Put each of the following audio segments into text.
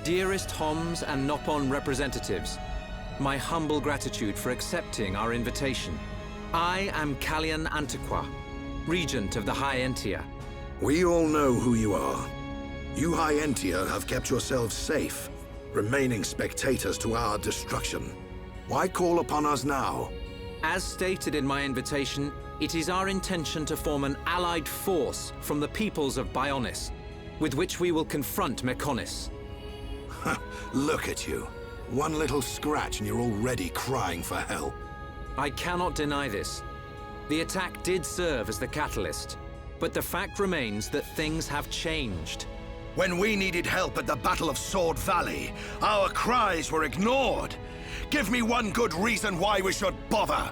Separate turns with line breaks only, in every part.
Dearest Homs and Nopon representatives, my humble gratitude for accepting our invitation. I am Kallian Antiqua, Regent of the High Entia.
We all know who you are. You High Entia have kept yourselves safe, remaining spectators to our destruction. Why call upon us now?
As stated in my invitation, it is our intention to form an allied force from the peoples of Bionis, with which we will confront Mechonis.
Look at you. One little scratch and you're already crying for help.
I cannot deny this. The attack did serve as the catalyst, but the fact remains that things have changed.
When we needed help at the Battle of Sword Valley, our cries were ignored. Give me one good reason why we should bother.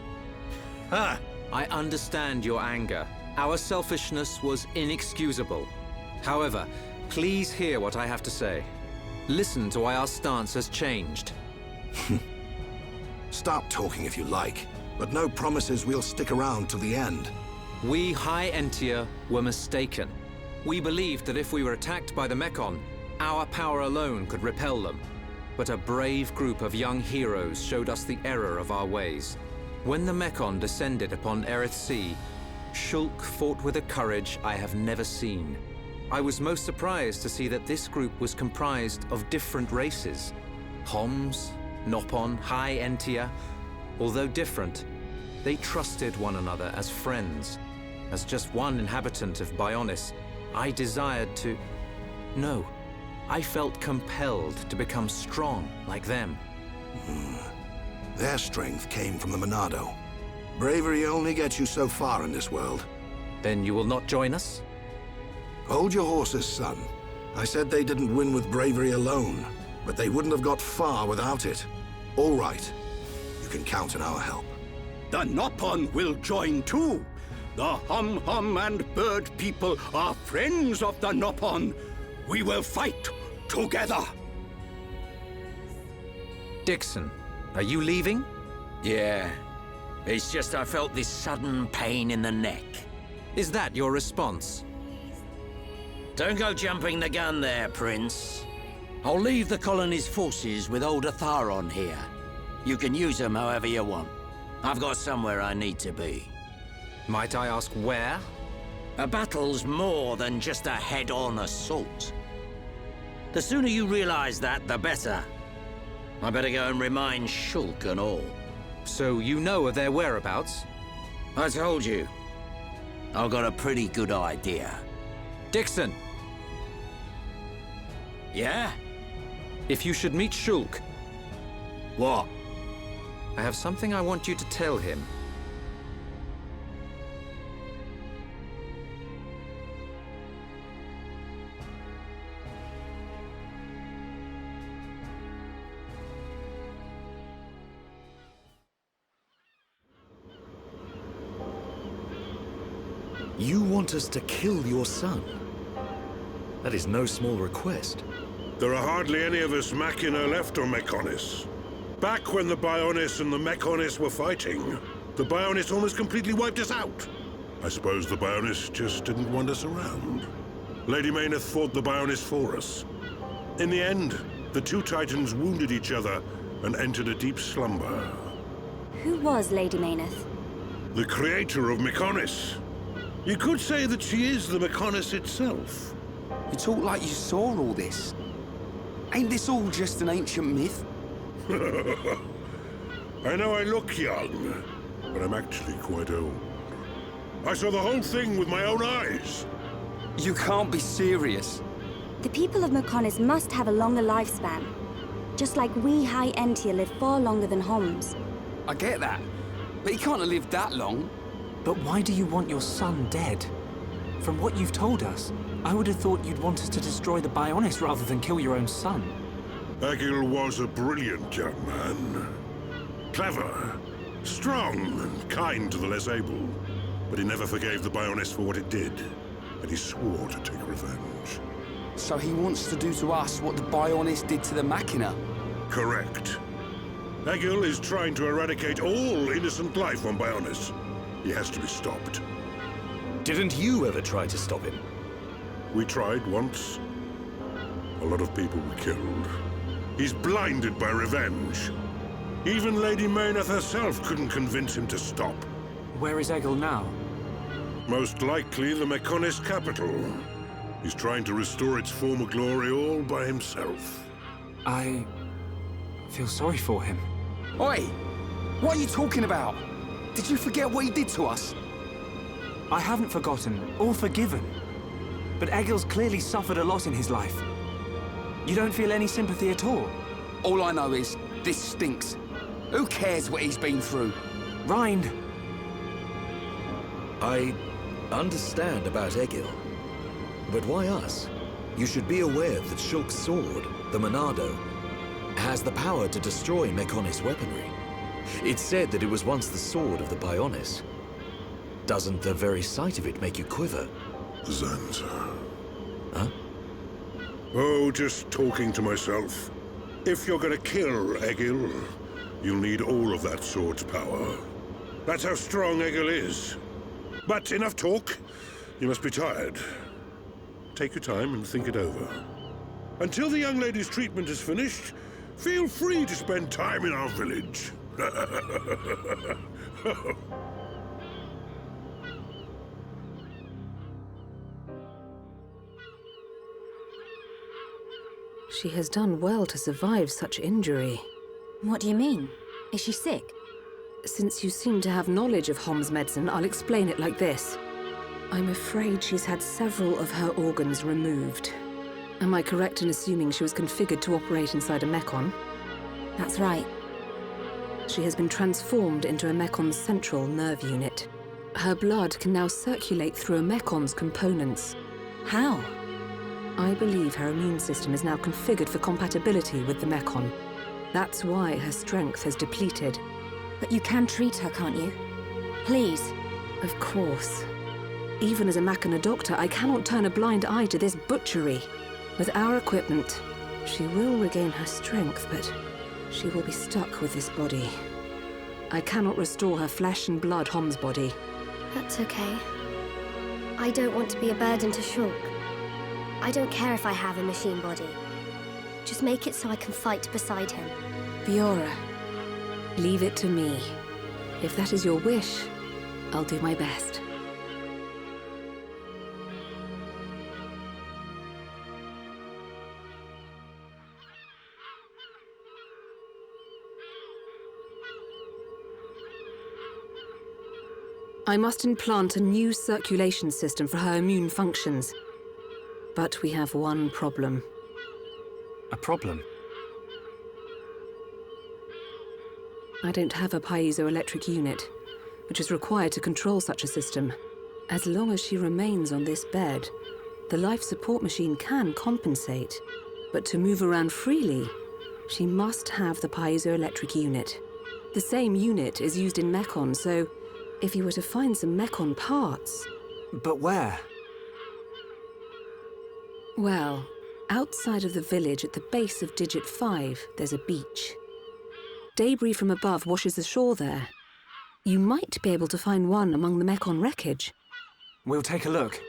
Huh?
I understand your anger. Our selfishness was inexcusable. However, please hear what I have to say. Listen to why our stance has changed.
Stop talking if you like, but no promises we'll stick around till the end.
We High Entia were mistaken. We believed that if we were attacked by the Mechon, our power alone could repel them. But a brave group of young heroes showed us the error of our ways. When the Mechon descended upon Erith Sea, Shulk fought with a courage I have never seen. I was most surprised to see that this group was comprised of different races. Homs, Nopon, High Entia. Although different, they trusted one another as friends. As just one inhabitant of Bionis, I desired to... No, I felt compelled to become strong like them.
Their strength came from the Monado. Bravery only gets you so far in this world.
Then you will not join us?
Hold your horses, son. I said they didn't win with bravery alone, but they wouldn't have got far without it. All right. You can count on our help.
The Nopon will join too. The Hum-Hum and Bird people are friends of the Nopon. We will fight together.
Dixon, are you leaving?
Yeah. It's just I felt this sudden pain in the neck.
Is that your response?
Don't go jumping the gun there, Prince. I'll leave the colony's forces with old Atharon here. You can use them however you want. I've got somewhere I need to be.
Might I ask where?
A battle's more than just a head-on assault. The sooner you realize that, the better. I better go and remind Shulk and all.
So you know of their whereabouts?
I told you. I've got a pretty good idea.
Dixon!
Yeah?
If you should meet Shulk,
What?
I have something I want you to tell him.
You want us to kill your son? That is no small request.
There are hardly any of us Machina left on Mechonis. Back when the Bionis and the Mechonis were fighting, the Bionis almost completely wiped us out. I suppose the Bionis just didn't want us around. Lady Mayneth fought the Bionis for us. In the end, the two Titans wounded each other and entered a deep slumber.
Who was Lady Mayneth?
The creator of Mechonis. You could say that she is the Mechonis itself.
You talk like you saw all this. Ain't this all just an ancient myth?
I know I look young, but I'm actually quite old. I saw the whole thing with my own eyes.
You can't be serious.
The people of Mechonis must have a longer lifespan. Just like we High Entia live far longer than Homs.
I get that, but he can't have lived that long.
But why do you want your son dead? From what you've told us, I would have thought you'd want us to destroy the Bionis rather than kill your own son.
Agil was a brilliant young man. Clever, strong, and kind to the less able. But he never forgave the Bionis for what it did, and he swore to take revenge.
So he wants to do to us what the Bionis did to the Machina?
Correct. Agil is trying to eradicate all innocent life on Bionis. He has to be stopped.
Didn't you ever try to stop him?
We tried once. A lot of people were killed. He's blinded by revenge. Even Lady Mayneth herself couldn't convince him to stop.
Where is Egil now?
Most likely the Mechonis capital. He's trying to restore its former glory all by himself.
I feel sorry for him.
Oi! What are you talking about? Did you forget what he did to us?
I haven't forgotten or forgiven. But Egil's clearly suffered a lot in his life. You don't feel any sympathy at all?
All I know is, this stinks. Who cares what he's been through?
Rind!
I understand about Egil. But why us? You should be aware that Shulk's sword, the Monado, has the power to destroy Mechonis weaponry. It's said that it was once the sword of the Bionis. Doesn't the very sight of it make you quiver?
Zanza.
Huh?
Oh, just talking to myself. If you're gonna kill Egil, you'll need all of that sword's power. That's how strong Egil is. But enough talk. You must be tired. Take your time and think it over. Until the young lady's treatment is finished, feel free to spend time in our village.
She has done well to survive such injury.
What do you mean? Is she sick?
Since you seem to have knowledge of Hom's medicine, I'll explain it like this. I'm afraid she's had several of her organs removed. Am I correct in assuming she was configured to operate inside a Mechon?
That's right.
She has been transformed into a Mekon's central nerve unit. Her blood can now circulate through a Mekon's components.
How?
I believe her immune system is now configured for compatibility with the Mekon. That's why her strength has depleted.
But you can treat her, can't you? Please.
Of course. Even as a Machina doctor, I cannot turn a blind eye to this butchery. With our equipment, she will regain her strength, but she will be stuck with this body. I cannot restore her flesh and blood Hom's body.
That's okay. I don't want to be a burden to Shulk. I don't care if I have a machine body. Just make it so I can fight beside him.
Fiora, leave it to me. If that is your wish, I'll do my best. I must implant a new circulation system for her immune functions. But we have one problem.
A problem?
I don't have a piezoelectric unit, which is required to control such a system. As long as she remains on this bed, the life support machine can compensate. But to move around freely, she must have the piezoelectric unit. The same unit is used in Mechon, so if you were to find some Mechon parts...
But where?
Well, outside of the village at the base of Digit 5, there's a beach. Debris from above washes ashore there. You might be able to find one among the Mechon wreckage.
We'll take a look.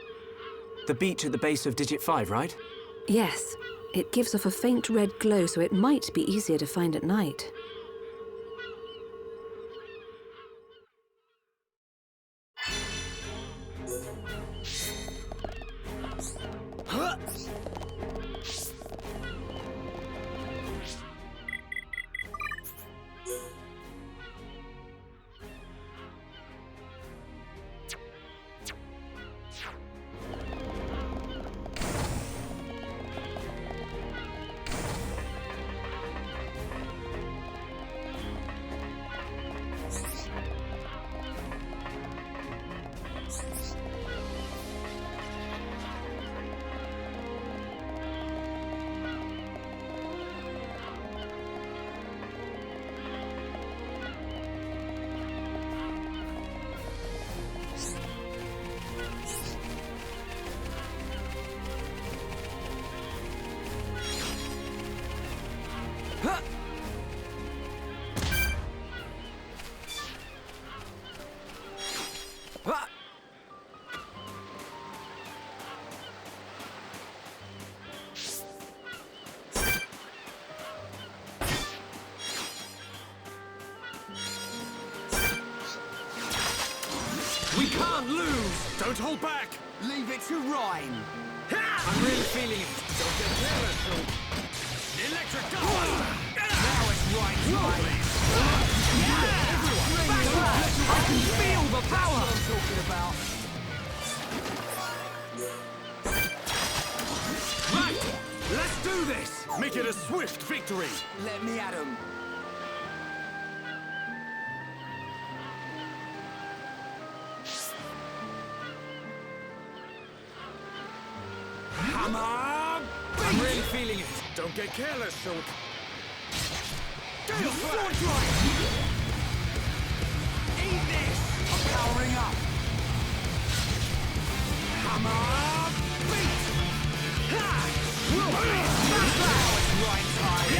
The beach at the base of Digit 5, right?
Yes. It gives off a faint red glow, so it might be easier to find at night.
We can't lose!
Don't hold back!
Leave it to Rhyme.
I'm really feeling it.
Don't get careless, Shulk.
Electric dust!
Now it's Rhyme's time.
I can feel the power!
That's what I'm talking about.
Right! Let's do this!
Make it a swift victory!
Let me at 'em.
Hammer! I'm really feeling it.
Don't get careless, Shulk.
Gale Sword Drive! Eat this! I'm powering up. Hammer! Beat! Ha! Smash that! Now it's right time.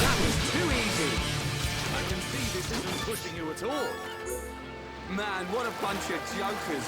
That was too easy.
I can see this isn't pushing you at all.
Man, what a bunch of jokers.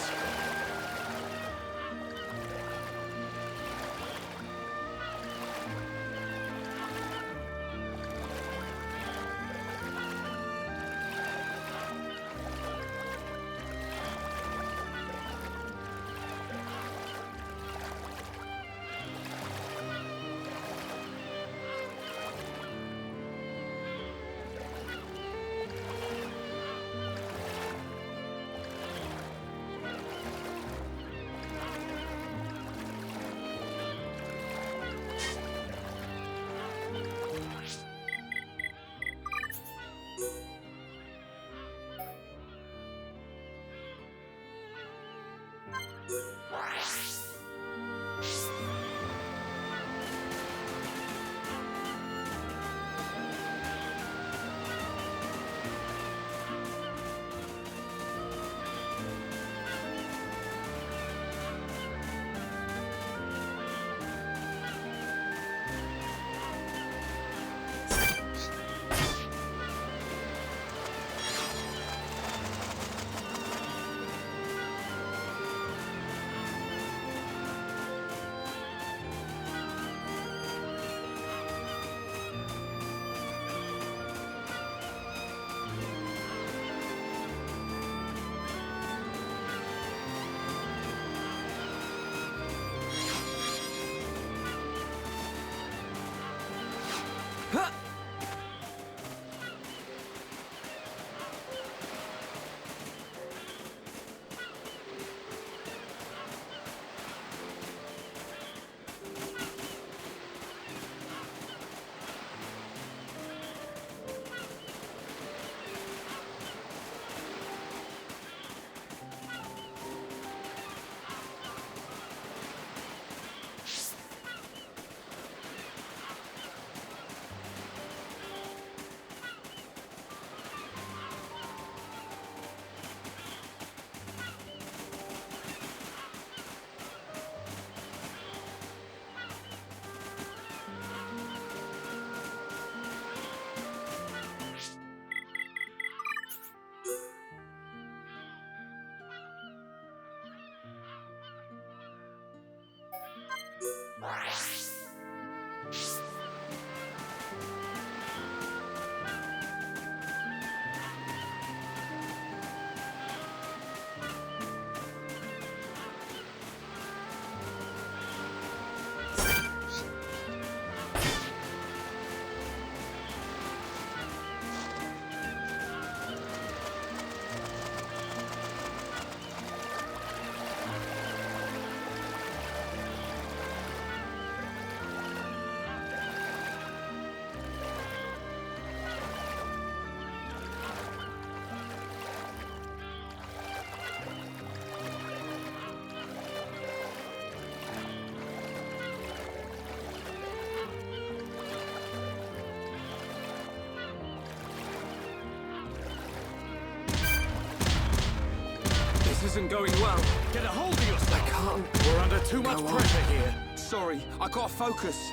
Isn't going well.
Get a hold of yourself!
I can't.
We're under too much
Go on.
pressure here.
Sorry, I gotta focus.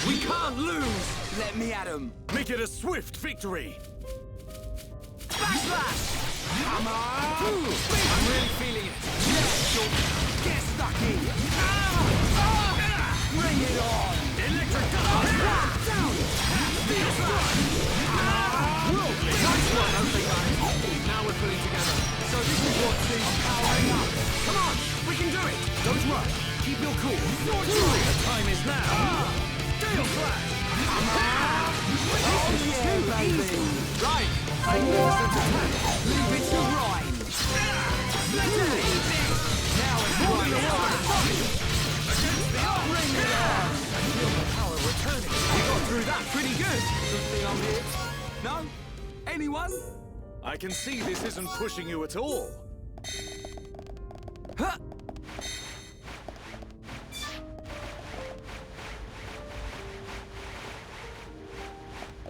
We can't lose! Let me at him.
Make it a swift victory!
Backslash! Come on! I'm really feeling it. Get stuck in! Bring it on!
Electric down!
Nice one, okay guys. Now we're pulling together. So this is what sees powering up. Come on, we can do it!
Don't rush! Keep your cool! The time is now! Gale Flash!
Oh yeah, baby! Right! Magnificent attack! Leave it to Rhyme! Now it's right time! Against the arm! Bring it on! I feel the power returning. We got through that pretty good! Good thing I'm here. No? Anyone?
I can see this isn't pushing you at all.
Huh!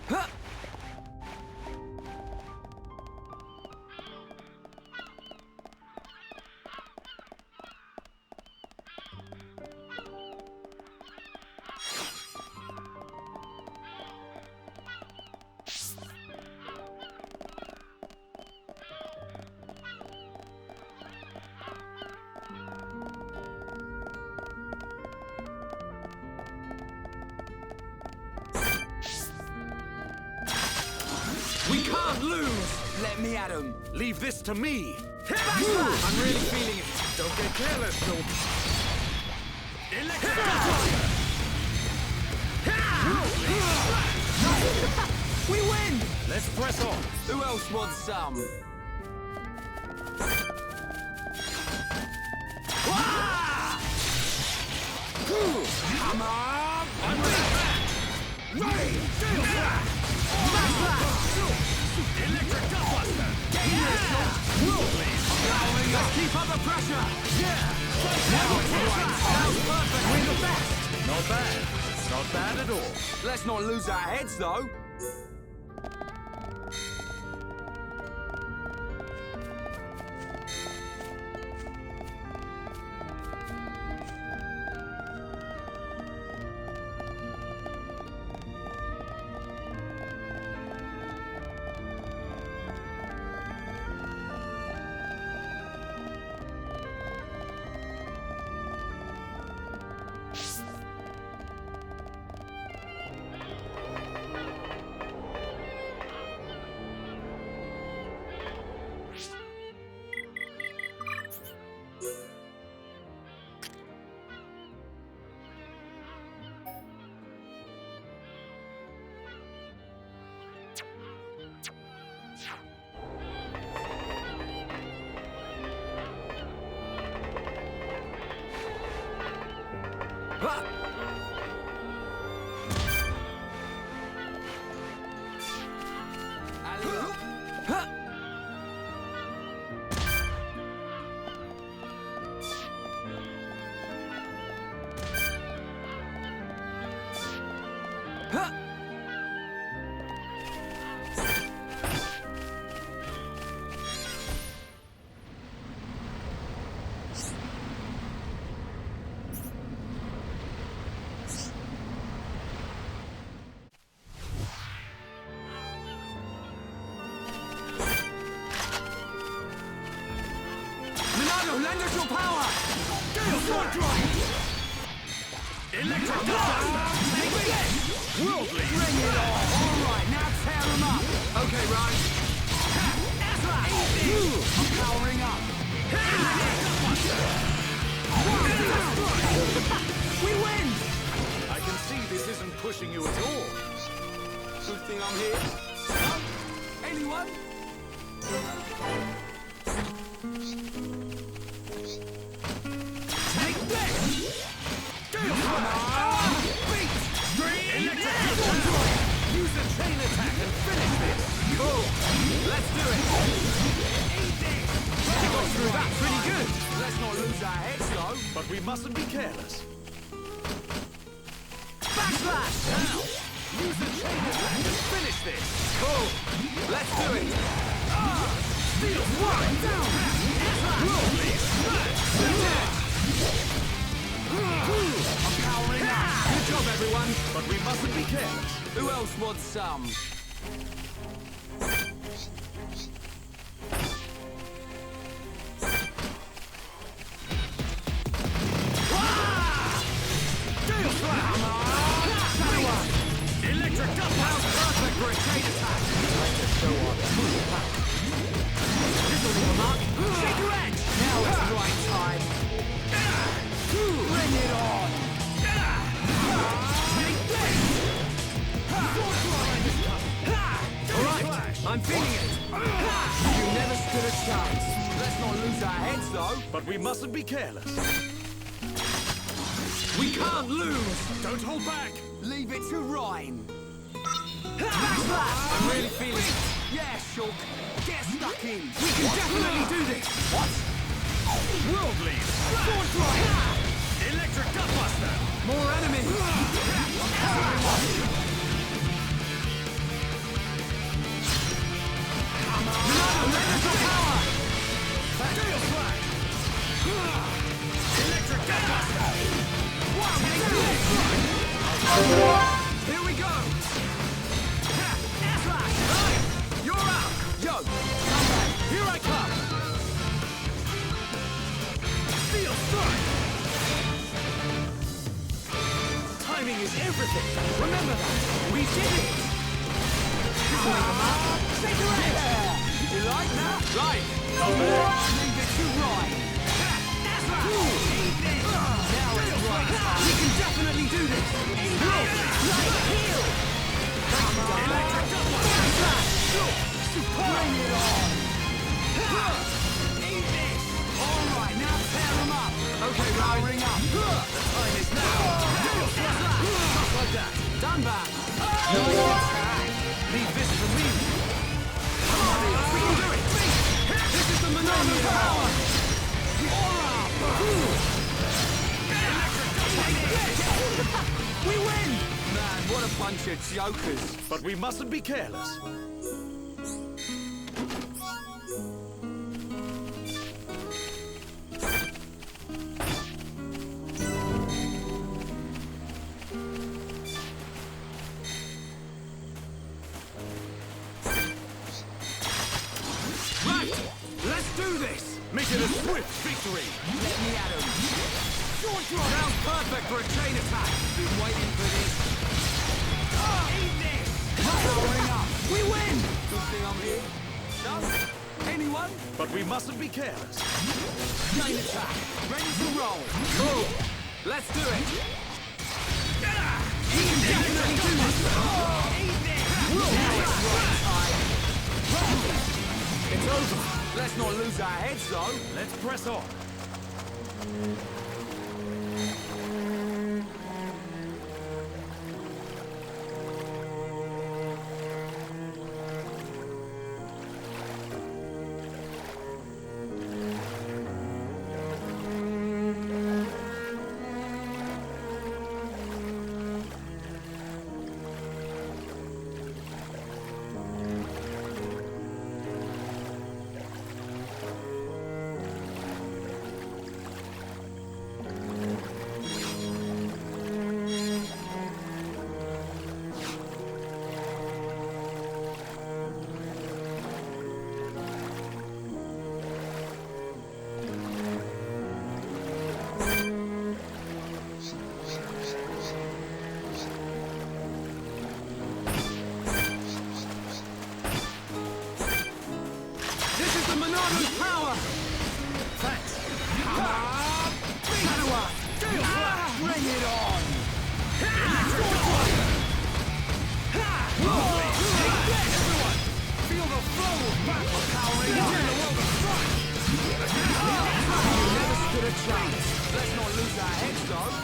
Huh! We can't lose! Let me at him.
Leave this to me!
I'm really feeling it.
Don't get careless, Phil. Electric
We win!
Let's press on!
Who else wants some? Come on!
I'm ready back!
Rain!
Electric Dustbuster!
Let's keep up the pressure! Yeah! Now it's right! Sounds perfect! We're the best!
Not bad. Not bad at all.
Let's not lose our heads, though! Lend us your power! Gale Sword Drive!
Electric Dustbuster!
Take this!
Worldly!
Bring it on! Alright, now tear them up! Okay, Ryan. I'm powering up! We win!
I can see this isn't pushing you at all.
Good thing I'm here. Huh? Anyone? Take this! Beat! Electric let's do it! Eat this! We got through that pretty good! Let's not lose our heads, though.
But we mustn't be careless.
Backslash! Now! Use the chain attack and finish this! Cool! Let's do it! Steel one! Down! Roll, please! I'm powering up! Good job, everyone!
But we mustn't be careless.
Who else wants some? Electric dust house perfect for a chain attack! Time to show our true power. This'll leave a mark. Shake your edge! Now it's the right time. Bring it on! Take this! Alright, I'm feeling it. You never stood a chance. Let's not lose our heads, though.
But we mustn't be careless.
We can't lose!
Don't hold back.
Leave it to Rhyme. Backslash! I'm really feeling it. Yeah, Shulk. Get stuck in. We can definitely do this. What?
World lead.
Sword fly!
Electric Dustbuster.
More enemies! Electrical power!
Steel Slash. Electric Dustbuster.
Here we go! Slash! You're out! Yo! Come back! Here I come! Steel Strike! Timing is everything! Remember that! We did it! Take your edge! You like that? Right! Leave it to right! Now it's right time! We can definitely do this! Like heal! Electric Bring it on! Eat this! Alright, now tear them up! Okay, powering up! The time is now! Just like that! Done back! Nice attack! Leave this for me! Come on, we can do it! This is the Monano power! We win! Man, what a bunch of jokers!
But we mustn't be careless.
Right! Let's do this!
Make it a swift victory!
Let me at him! Sword drop! Sounds perfect for a chain attack! Been waiting for this! Eat this! Powering up! We win! Good thing I'm here. No? Anyone?
But we mustn't be careless.
Chain attack! Ready to roll! Cool! Let's do it! He can definitely do this! Eat this! Now it's right time! It's over! Let's not lose our heads, though!
Let's press on.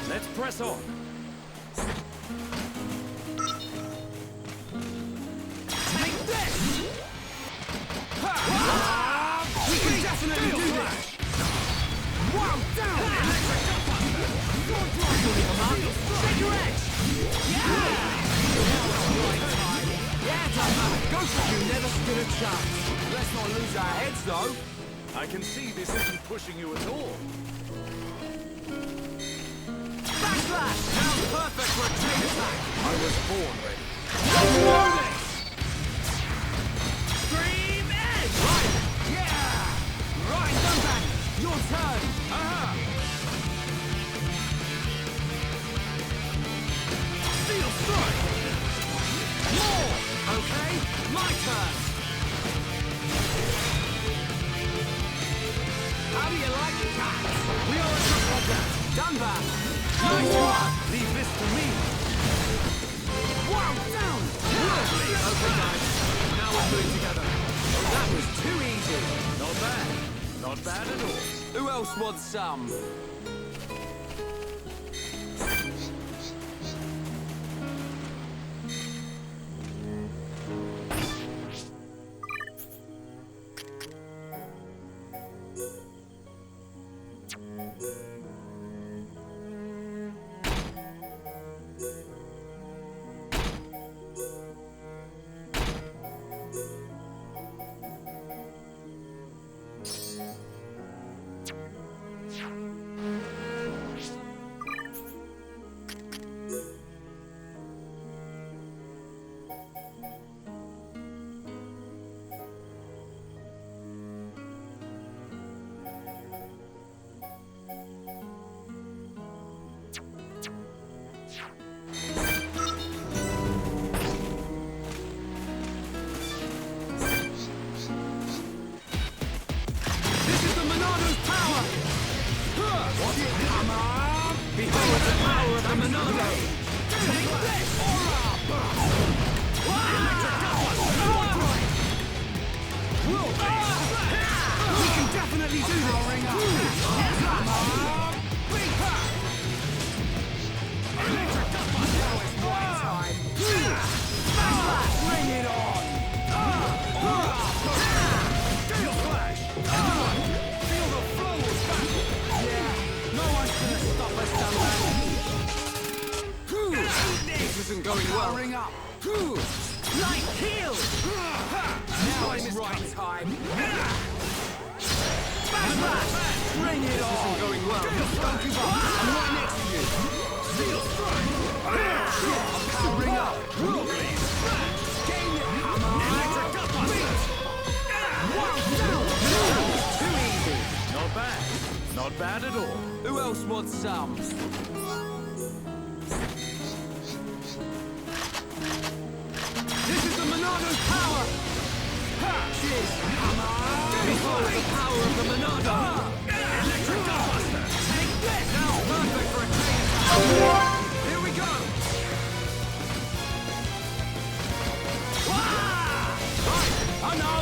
Let's press on. Take this!
definitely do this! Wow, down! Electric Gunbuster! Shake your edge! Yeah! Yeah, Dunbar! Go for it! You never stood a chance! Let's not lose our heads, though!
I can see this isn't pushing you at all.
Backslash! Now perfect for a chain attack!
I was born ready.
Let's do this! Scream edge! Right! Yeah! Right, Dunbar! Your turn! Steel strike! More! Okay, my turn! How do you like that? We are a group like that! Dunbar! Nice one! Leave this to me! Wow, down! Lovely! Okay, guys. Now we're pulling together. That was too easy!
Not bad. Not bad at all.
Who else wants some? Behold the power of the Monado! Take this! We can definitely do this! Bring it on! Gale Flash! Feel the flow of battle! Yeah, no one's gonna stop us down there. This isn't going well. Ring up! Light heal! Now it's right time. Backslash! Bring it on! This isn't going well. Don't give up! I'm right next to you! Steel strike! Powering up! Gain it! Electric Gunbuster! Too easy!
Not bad. Not bad at all.
Who else wants some? This is the Monado's power! Cheers! Behold the power of the Monado! Electric Gunbuster! Take this! Now perfect for a chain attack! Here we go! Right! I know!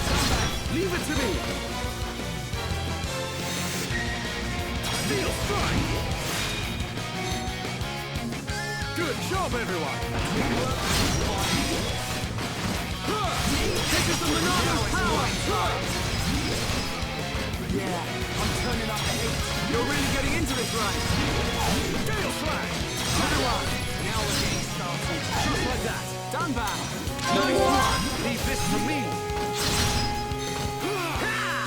Stand back! Leave it to me! Steel strike!
Good job, everyone.
This is the Monado's power! Yeah, I'm turning up the heat. You're really getting into this, right? Gale Flash! Everyone, now we're getting started. Just like that. Dunbar! Nice one!
Leave this to me.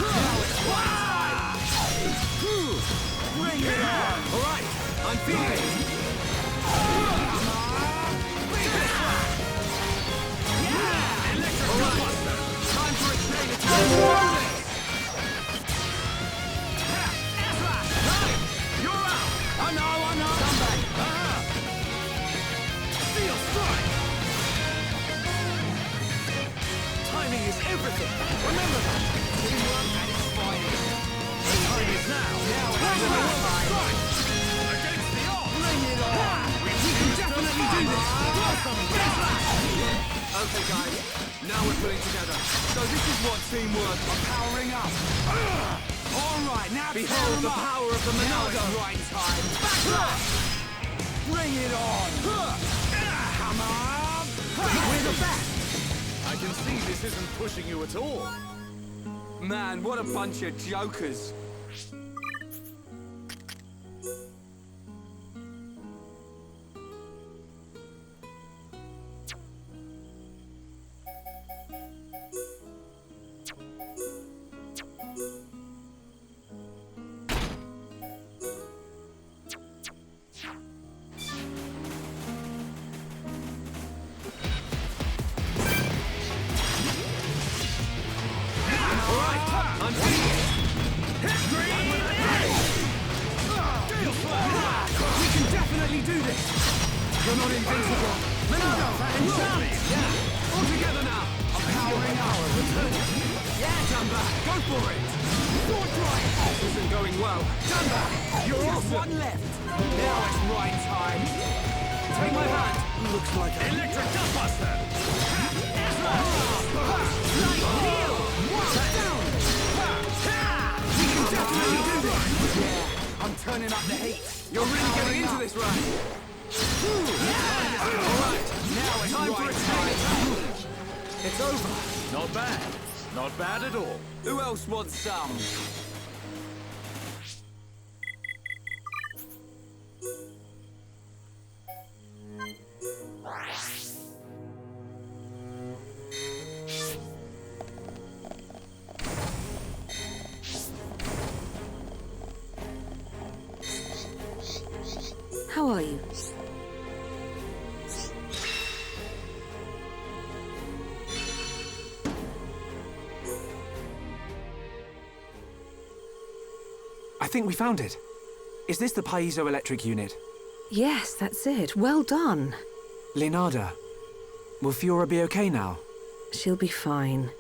Now it's time! Bring it on! All right, I'm feeling it. Time for a chain attack! You're out! I know! Come back! Steel strike! Timing is everything! Remember that! Teamwork at its finest! The time is now! Now it's time! Against the odds! Bring it on! We can definitely do this! Okay, guys. Now we're pulling together. So this is what teamwork are powering up. All right, now behold the power of the Monado. Right time. Backlash! Bring it on. Come on. We're the best.
I can see this isn't pushing you at all.
Man, what a bunch of jokers.
You're not invincible. Monado, enchant!
Yeah, all together now. A powering hour returning. Yeah, Jumba, go for it. Sword drive. This isn't going well. Jumba, you're just one left. Now it's right time. Take my hand. Looks like a
Electric Dustbuster!
Light heal. Down. We can definitely do this. Yeah, I'm turning up the heat. You're really getting into this, right? Alright, now it's time for a challenge. It's over.
Not bad. Not bad at all.
Who else wants some?
How are you?
I think we found it. Is this the piezoelectric unit?
Yes, that's it. Well done.
Leonardo, will Fiora be okay now?
She'll be fine.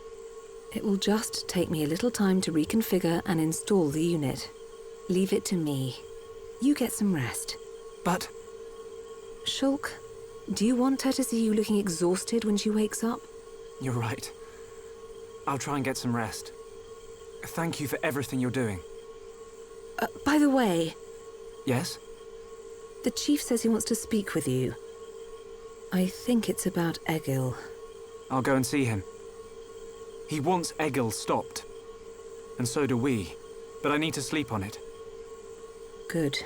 It will just take me a little time to reconfigure and install the unit. Leave it to me. You get some rest.
But...
Shulk, do you want her to see you looking exhausted when she wakes up?
You're right. I'll try and get some rest. Thank you for everything you're doing.
By the way...
Yes?
The Chief says he wants to speak with you. I think it's about Egil.
I'll go and see him. He wants Egil stopped. And so do we. But I need to sleep on it.
Good.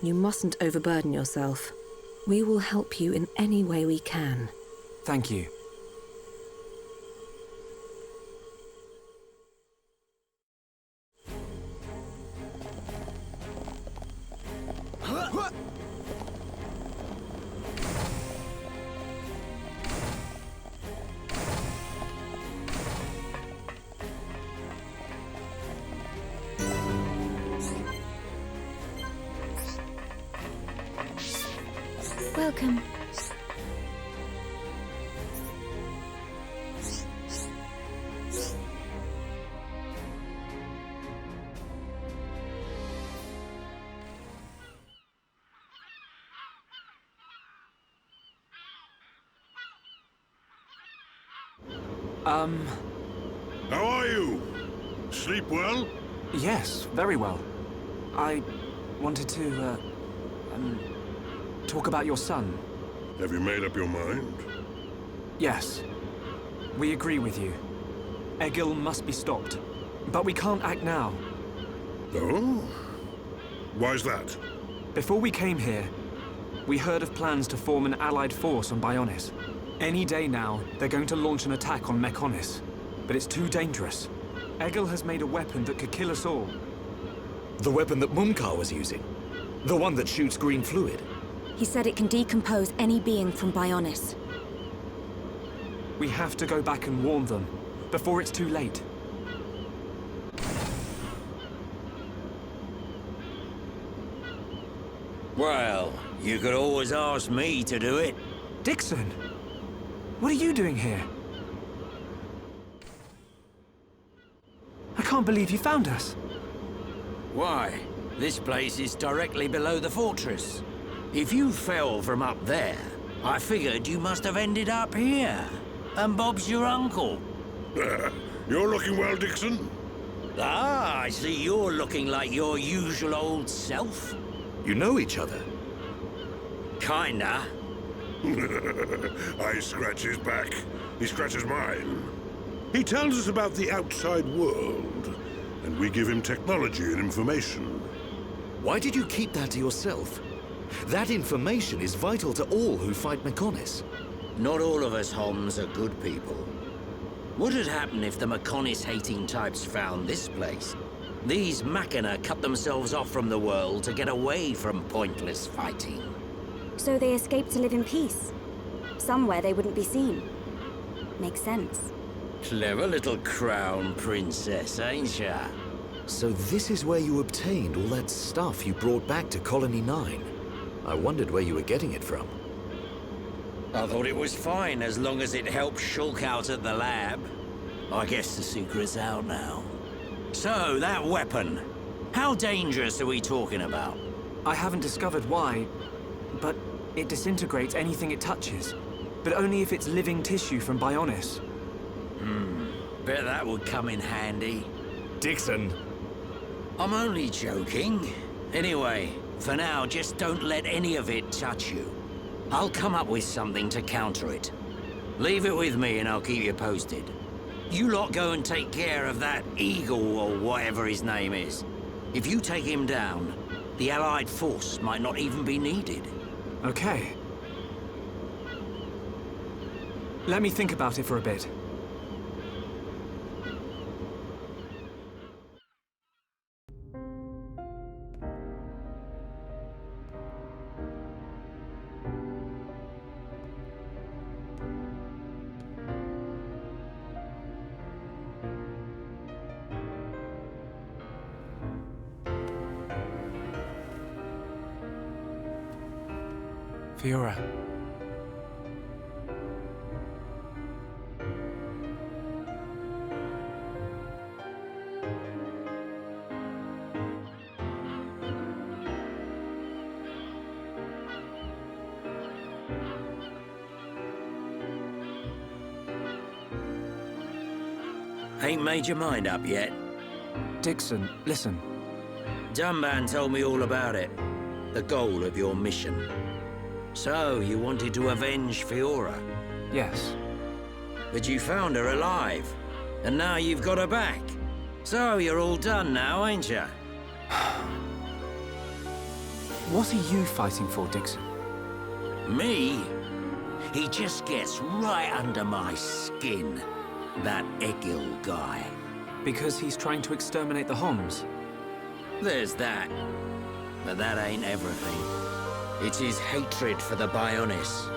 You mustn't overburden yourself. We will help you in any way we can.
Thank you.
Welcome.
How are you? Sleep well?
Yes, very well. I wanted to, talk about your son.
Have you made up your mind?
Yes. We agree with you. Egil must be stopped. But we can't act now.
Oh? Why's that?
Before we came here, we heard of plans to form an allied force on Bionis. Any day now, they're going to launch an attack on Mechonis. But it's too dangerous. Egil has made a weapon that could kill us all.
The weapon that Mumkar was using? The one that shoots green fluid?
He said it can decompose any being from Bionis.
We have to go back and warn them, before it's too late.
Well, you could always ask me to do it.
Dixon! What are you doing here? I can't believe you found us.
Why? This place is directly below the fortress. If you fell from up there, I figured you must have ended up here. And Bob's your uncle.
You're looking well, Dixon.
Ah, I see you're looking like your usual old self.
You know each other?
Kinda.
I scratch his back. He scratches mine. He tells us about the outside world, and we give him technology and information.
Why did you keep that to yourself? That information is vital to all who fight Mechonis.
Not all of us Homs are good people. What would happen if the Mechonis-hating types found this place? These Machina cut themselves off from the world to get away from pointless fighting.
So they escaped to live in peace. Somewhere they wouldn't be seen. Makes sense.
Clever little crown princess, ain't ya?
So this is where you obtained all that stuff you brought back to Colony 9. I wondered where you were getting it from.
I thought it was fine as long as it helped Shulk out at the lab. I guess the secret's out now. So, that weapon. How dangerous are we talking about?
I haven't discovered why, but it disintegrates anything it touches. But only if it's living tissue from Bionis.
Bet that would come in handy.
Dixon!
I'm only joking. Anyway, for now, just don't let any of it touch you. I'll come up with something to counter it. Leave it with me and I'll keep you posted. You lot go and take care of that Eagle or whatever his name is. If you take him down, the Allied force might not even be needed.
Okay. Let me think about it for a bit. Fiora.
Ain't made your mind up yet?
Dixon, listen.
Dunban told me all about it. The goal of your mission. So, you wanted to avenge Fiora?
Yes.
But you found her alive. And now you've got her back. So, you're all done now, ain't ya?
What are you fighting for, Dixon?
Me? He just gets right under my skin. That Egil guy.
Because he's trying to exterminate the Homs?
There's that. But that ain't everything. It's his hatred for the Bionis.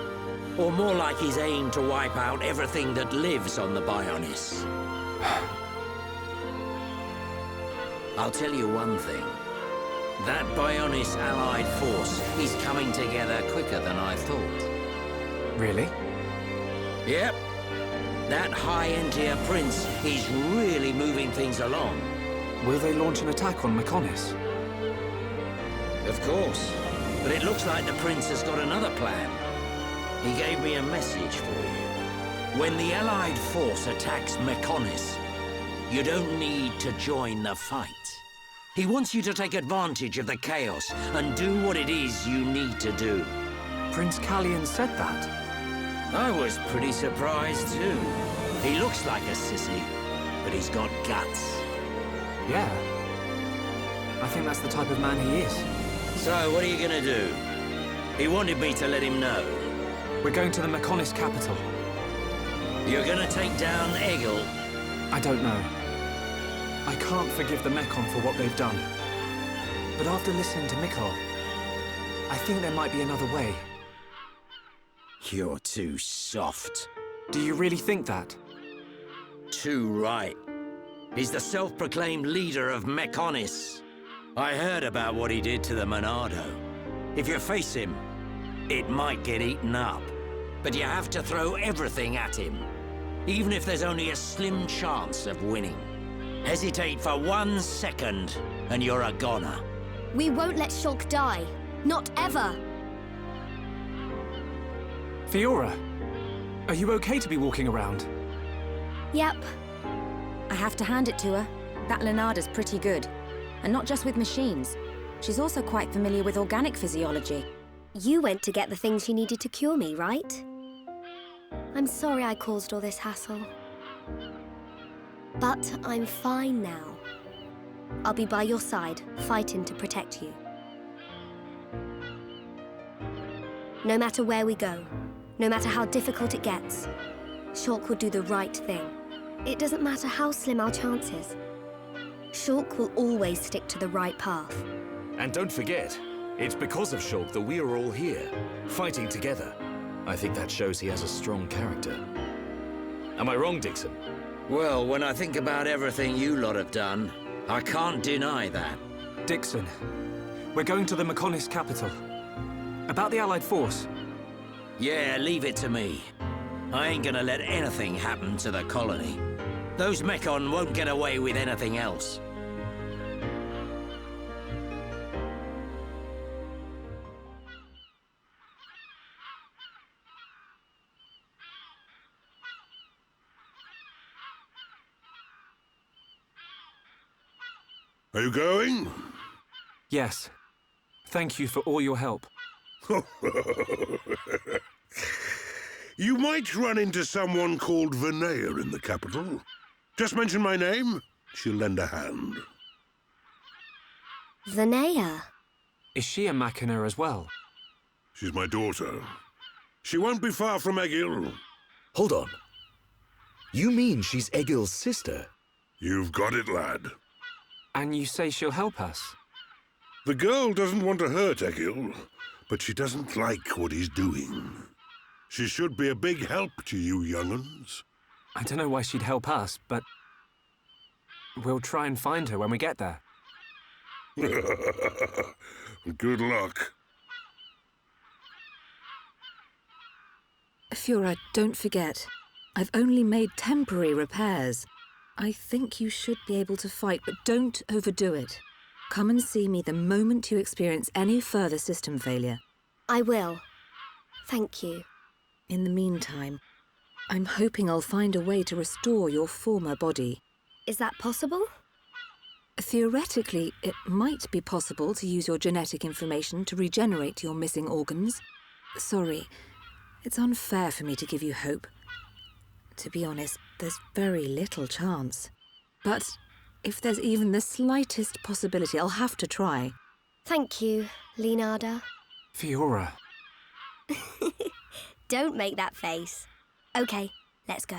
Or more like his aim to wipe out everything that lives on the Bionis. I'll tell you one thing. That Bionis allied force is coming together quicker than I thought.
Really?
Yep. That high-entier prince is really moving things along.
Will they launch an attack on Mechonis?
Of course. But it looks like the prince has got another plan. He gave me a message for you. When the allied force attacks Mechonis, you don't need to join the fight. He wants you to take advantage of the chaos and do what it is you need to do.
Prince Callian said that?
I was pretty surprised too. He looks like a sissy, but he's got guts.
Yeah. I think that's the type of man he is.
So, what are you gonna do? He wanted me to let him know.
We're going to the Mechonis capital.
You're gonna take down Egil?
I don't know. I can't forgive the Mechon for what they've done. But after listening to Mikkel, I think there might be another way.
You're too soft.
Do you really think that?
Too right. He's the self-proclaimed leader of Mechonis. I heard about what he did to the Monado. If you face him, it might get eaten up. But you have to throw everything at him, even if there's only a slim chance of winning. Hesitate for 1 second, and you're a goner.
We won't let Shulk die. Not ever.
Fiora, are you okay to be walking around?
Yep.
I have to hand it to her. That Lenada's pretty good. And not just with machines. She's also quite familiar with organic physiology.
You went to get the things you needed to cure me, right? I'm sorry I caused all this hassle. But I'm fine now. I'll be by your side, fighting to protect you. No matter where we go, no matter how difficult it gets, Shulk will do the right thing. It doesn't matter how slim our chances. Shulk will always stick to the right path.
And don't forget, it's because of Shulk that we are all here, fighting together. I think that shows he has a strong character. Am I wrong, Dixon?
Well, when I think about everything you lot have done, I can't deny that.
Dixon, we're going to the Mechonis capital. About the Allied force.
Yeah, leave it to me. I ain't gonna let anything happen to the colony. Those Mechon won't get away with anything else.
Are you going?
Yes. Thank you for all your help.
You might run into someone called Vinaya in the capital. Just mention my name, she'll lend a hand.
Vinaya?
Is she a Machina as well?
She's my daughter. She won't be far from Egil.
Hold on. You mean she's Egil's sister?
You've got it, lad.
And you say she'll help us?
The girl doesn't want to hurt Egil, but she doesn't like what he's doing. She should be a big help to you young'uns.
I don't know why she'd help us, but we'll try and find her when we get there.
Good luck.
Führer, don't forget, I've only made temporary repairs. I think you should be able to fight, but don't overdo it. Come and see me the moment you experience any further system failure.
I will. Thank you.
In the meantime, I'm hoping I'll find a way to restore your former body.
Is that possible?
Theoretically, it might be possible to use your genetic information to regenerate your missing organs. Sorry, it's unfair for me to give you hope. To be honest, there's very little chance. But if there's even the slightest possibility, I'll have to try.
Thank you, Leonardo.
Fiora.
Don't make that face. Okay, let's go.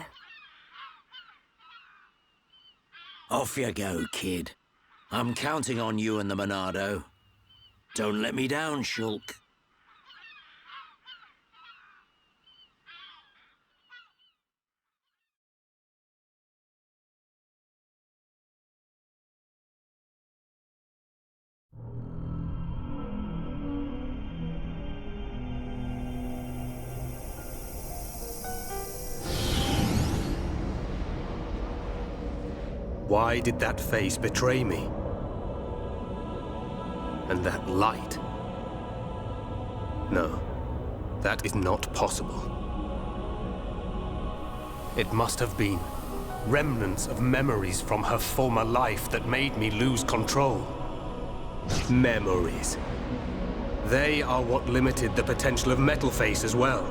Off you go, kid. I'm counting on you and the Monado. Don't let me down, Shulk.
Why did that face betray me? And that light? No, that is not possible. It must have been remnants of memories from her former life that made me lose control. Memories. They are what limited the potential of Metalface as well.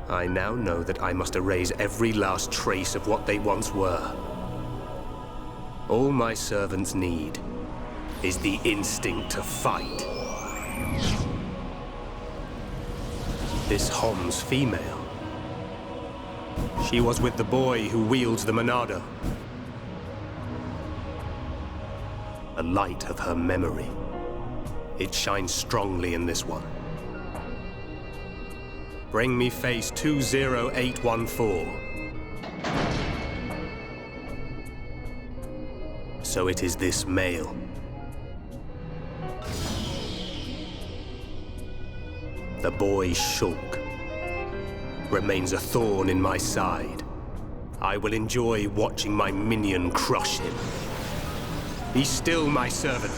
I now know that I must erase every last trace of what they once were. All my servants need is the instinct to fight. This Hom's female. She was with the boy who wields the Monado. A light of her memory. It shines strongly in this one. Bring me face 20814. So it is this male. The boy Shulk remains a thorn in my side. I will enjoy watching my minion crush him. Be still, my servant.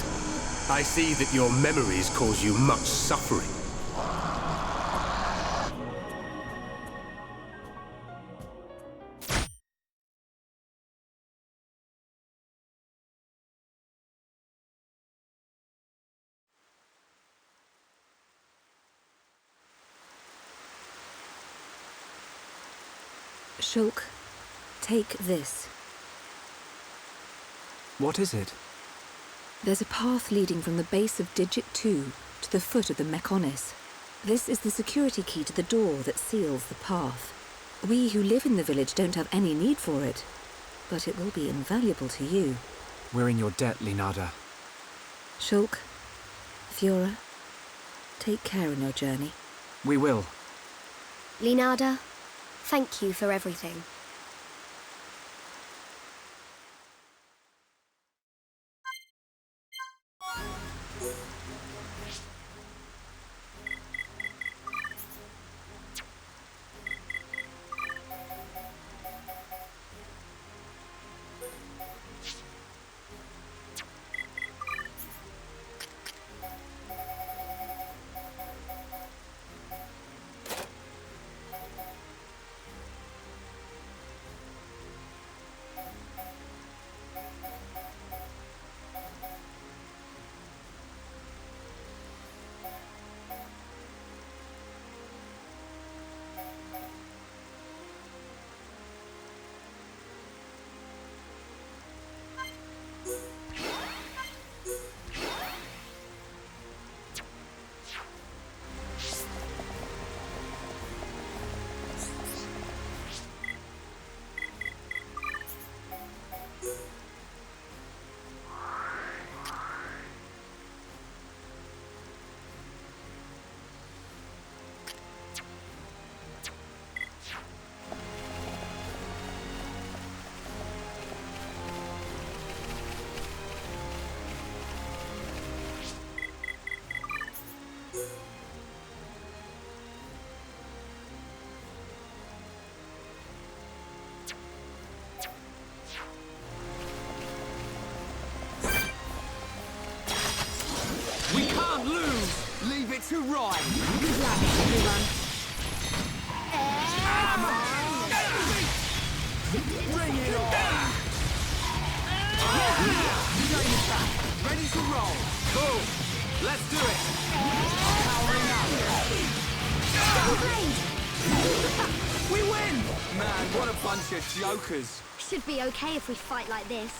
I see that your memories cause you much suffering.
Shulk, Take this.
What is it?
There's a path leading from the base of Digit 2 to the foot of the Mechonis. This is the security key to the door that seals the path. We who live in the village don't have any need for it, but it will be invaluable to you.
We're in your debt, Linada.
Shulk, Fiora, take care in your journey.
We will.
Linada, thank you for everything.
We can't lose! Leave it to Ryan!
Good luck, everyone.
Bring it on! Game is back! Ready to roll! Cool! Let's do it! Powering up! We win! Man, what a bunch of jokers!
Should be okay if we fight like this.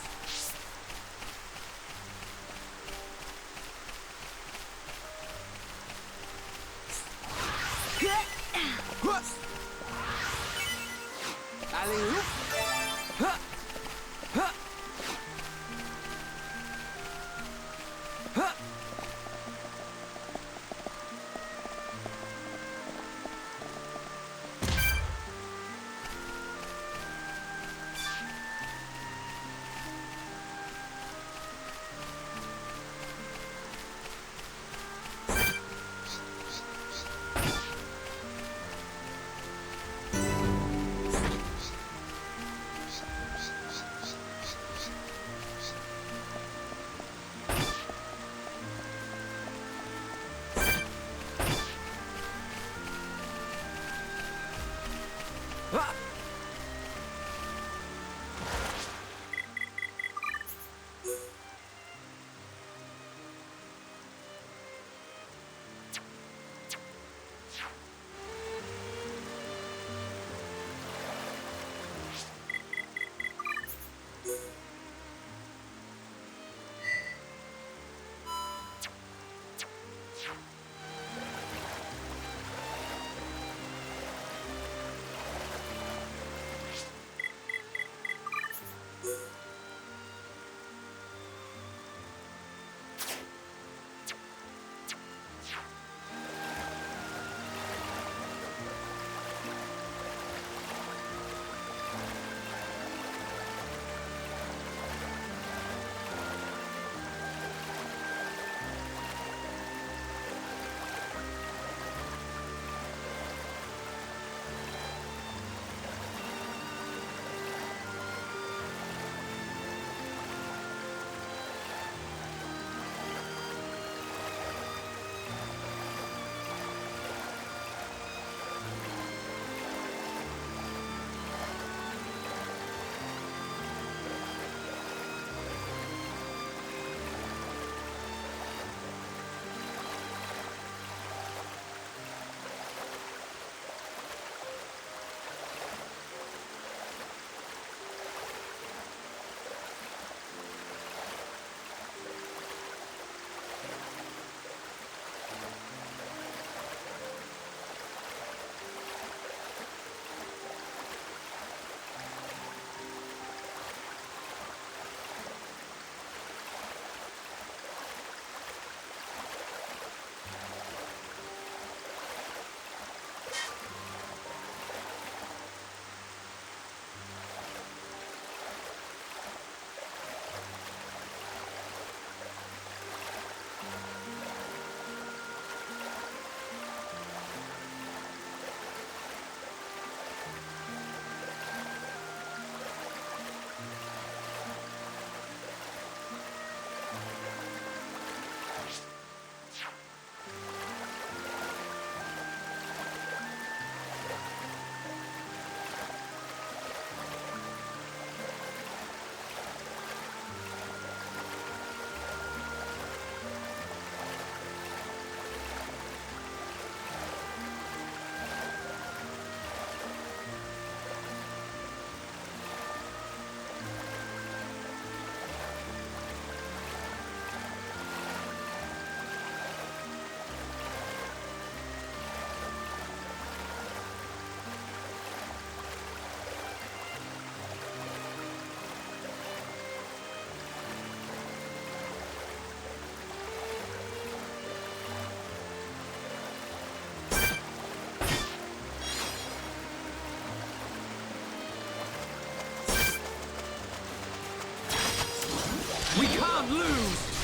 Alley-oop! Huh! Huh! Huh!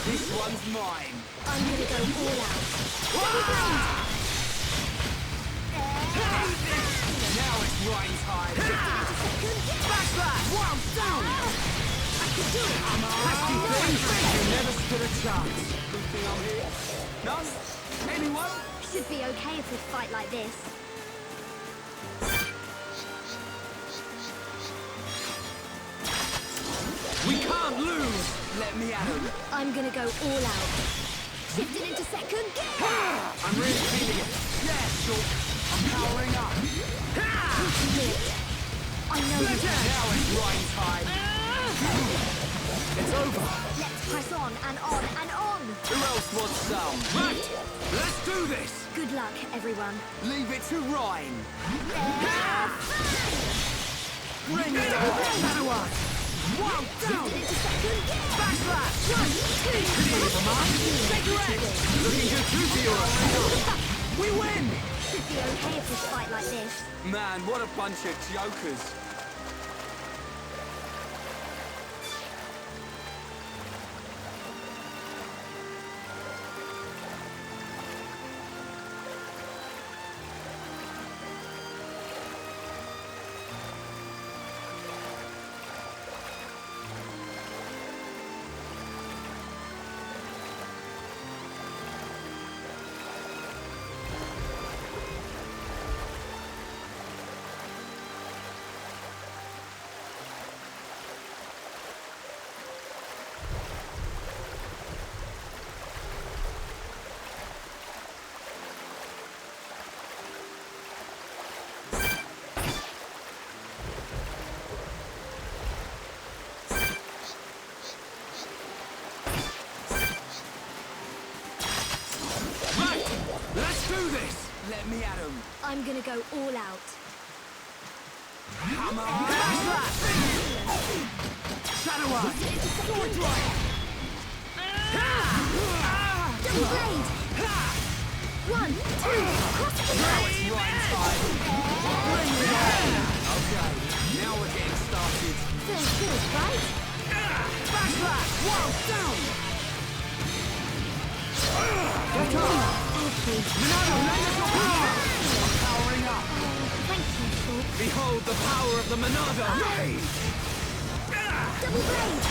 This one's mine.
I'm gonna go all out. Double blade!
Now it's rain time.
Backslash!
Wow, down!
I can do it!
Pesky thing! You never stood a chance. Good thing I'm here. No? Anyone?
Should be okay if we fight like this.
We can't lose! Let me at him.
I'm gonna go all out. Shift it into second.
I'm really feeling it. Yeah, sure. I'm powering up.
You can do it. I know you can.
Now it's rain time. It's over.
Let's press on and on and on.
Who else wants some? Right! Let's do this!
Good luck, everyone.
Leave it to Ryan.
Bring
it on! Another one! Wow, down!
Shift it into second.
Backslash!
1, 2,
Cigarette! Looking good too for you. We win!
Should be okay if we fight like this.
Man, what a bunch of jokers. Let's do this! Let me at him.
I'm gonna go all out.
Come on! Backslash! Shadow Eye! Sword Drive!
Double blade! 1, 2, cross the
Now it's right time! Bring it on! Okay, now we're getting started.
Feels good, right?
Backslash! Wow, down! Get up! Minado, lend us your power! I'm powering up.
Thank you, Shulk.
Behold the power of the Minado!
Double blade!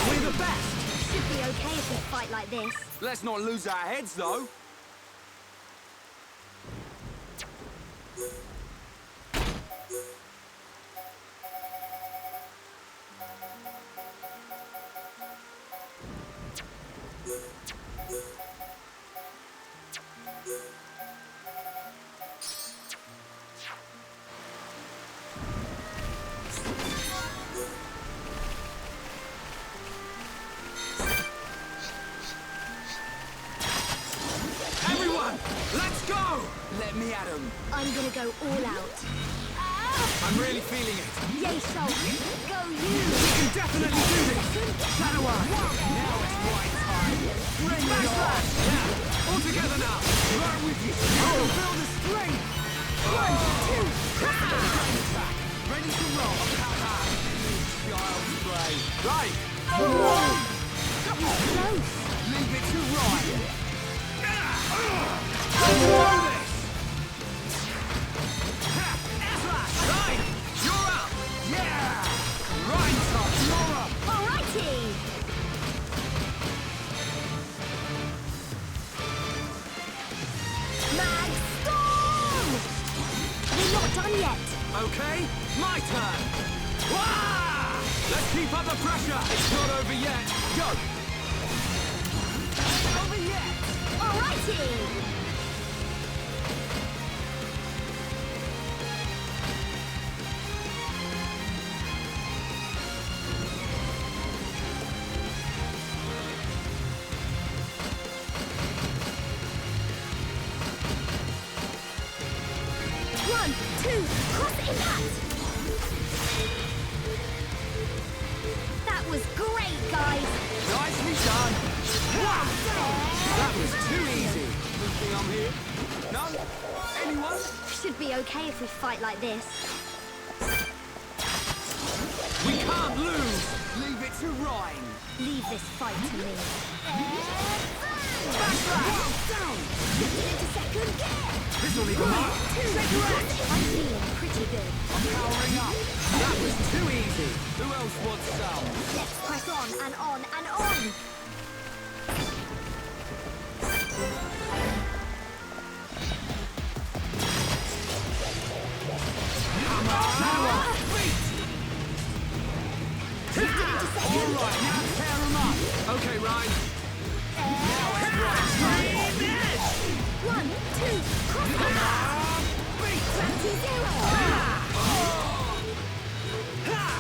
We're the best!
Should be okay if we fight like this.
Let's not lose our heads, though. Everyone, let's go! Let me at him.
I'm gonna go all out.
I'm really feeling it.
Yay, Shulk! Go you!
We can definitely do this! Shadow Eye! Now it's right time! Bring it on! Yeah, all together now! Right with you! I will feel the strength! 1, 2, attack! Ready to roll! Child's play! Right!
That was close!
Leave it to Ryan! Let's do this! Right! You're up! Yeah! Right, top! You're up!
Alrighty! Mag Storm! We're not done yet!
Okay, my turn! Wah! Let's keep up the pressure! It's not over yet! Go! Ain't over yet!
Alrighty! One, two, cross impact! That was great, guys!
Nicely done! Wow! That was too easy! Good thing I'm here. No? Anyone?
Should be okay if we fight like this.
We can't Don't lose! Leave it to Rhyme!
Leave this fight to me.
Backslash! Down!
Into second gear.
This'll leave a mark!
I'm feeling pretty good.
I'm powering up! That was too easy! Who else wants some?
Let's press on and on and on.
Alright, now tear them up! Okay, Ryan. Now it's right.
1, 2, cross. Gravity zero.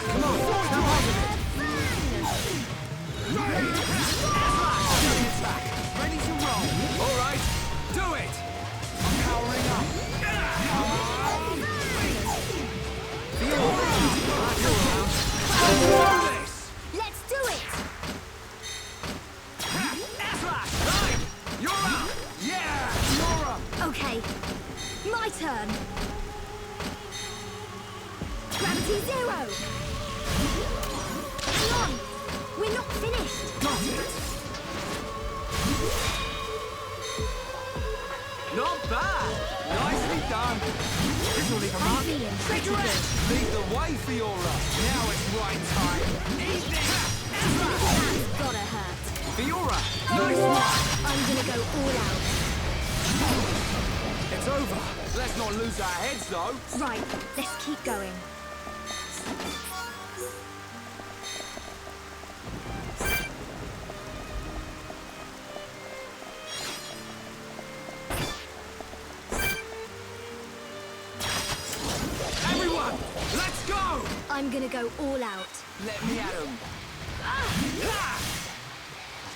Come on, come on! Heavy attack! Ready to roll! Alright, do it! I'm powering up! Do this!
Let's do it.
Right! You're up! Yeah! You're up!
Okay, my turn. Gravity zero. Hang on, we're not finished.
Got it! Not bad! Nicely done! This'll leave a
I'm
mark.
feeling pretty good.
Lead the way, Fiora! Now it's right time! Eat this!
That's gotta hurt.
Fiora! Nice one!
I'm gonna go all out.
It's over! Let's not lose our heads, though!
Right, let's keep going.
Everyone, let's go!
I'm gonna go all out.
Let me at him.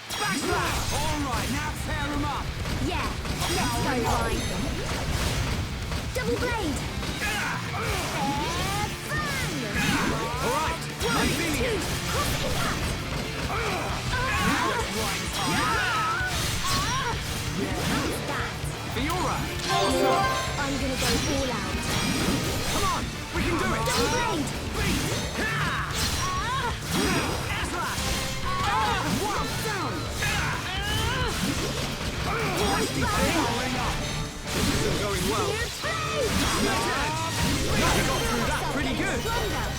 Backslash! All right, now tear him up!
Yeah, let's go, Ryan. Double blade. Bang!
All right, I'm feeling it!
Cross impact.
Now it's right time!
How's that?
Fiora! Awesome!
I'm gonna go all out.
Come on, we can do it!
Double blade.
Well done! Nasty thing! This isn't going well.
Here's blade.
You got through that pretty good!
Stronger.